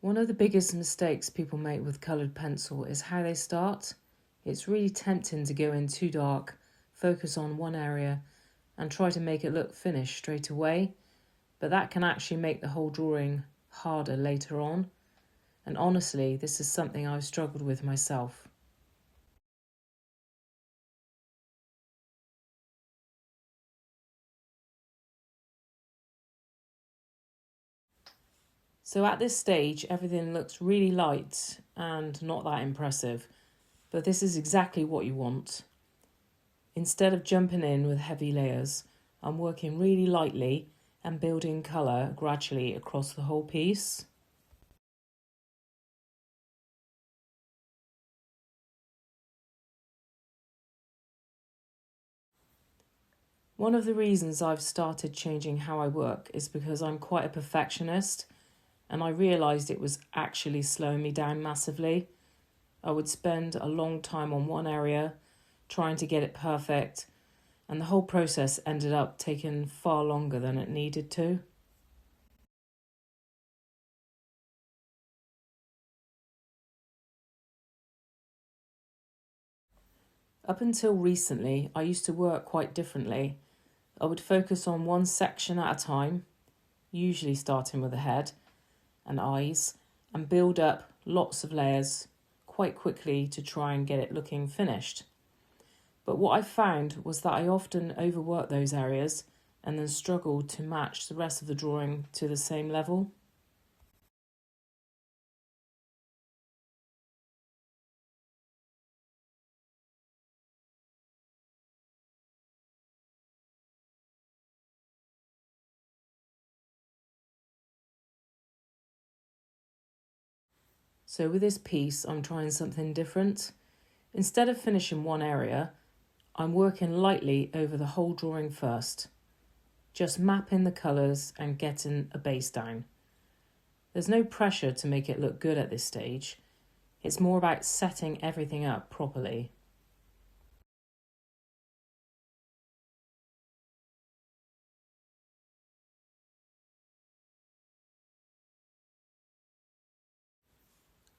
One of the biggest mistakes people make with coloured pencil is how they start. It's really tempting to go in too dark, focus on one area, and try to make it look finished straight away, but that can actually make the whole drawing harder later on. And honestly, this is something I've struggled with myself. So at this stage, everything looks really light and not that impressive, but this is exactly what you want. Instead of jumping in with heavy layers, I'm working really lightly and building colour gradually across the whole piece. One of the reasons I've started changing how I work is because I'm quite a perfectionist, and I realised it was actually slowing me down massively. I would spend a long time on one area trying to get it perfect, and the whole process ended up taking far longer than it needed to. Up until recently, I used to work quite differently. I would focus on one section at a time, usually starting with the head and eyes, and build up lots of layers quite quickly to try and get it looking finished. But what I found was that I often overworked those areas and then struggled to match the rest of the drawing to the same level. So with this piece, I'm trying something different. Instead of finishing one area, I'm working lightly over the whole drawing first, just mapping the colours and getting a base down. There's no pressure to make it look good at this stage. It's more about setting everything up properly.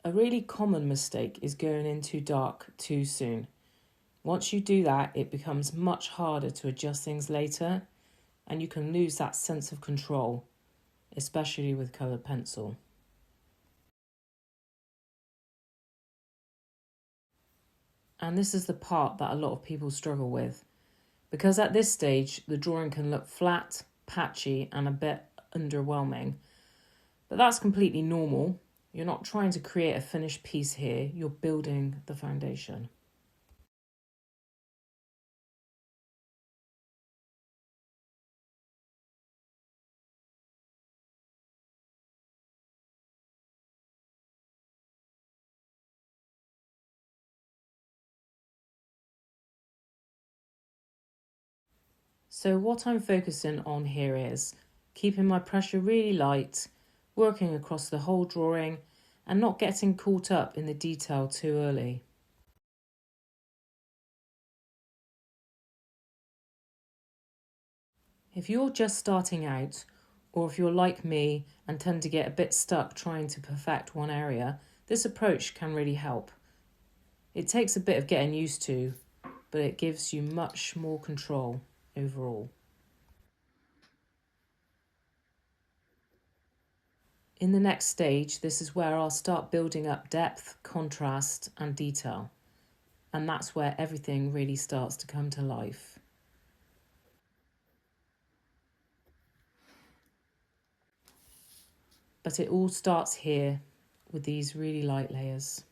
A really common mistake is going in too dark too soon. Once you do that, it becomes much harder to adjust things later, and you can lose that sense of control, especially with coloured pencil. And this is the part that a lot of people struggle with, because at this stage, the drawing can look flat, patchy, and a bit underwhelming. But that's completely normal. You're not trying to create a finished piece here, you're building the foundation. So what I'm focusing on here is keeping my pressure really light, working across the whole drawing, and not getting caught up in the detail too early. If you're just starting out, or if you're like me and tend to get a bit stuck trying to perfect one area, this approach can really help. It takes a bit of getting used to, but it gives you much more control overall. In the next stage, this is where I'll start building up depth, contrast, and detail. And that's where everything really starts to come to life. But it all starts here with these really light layers.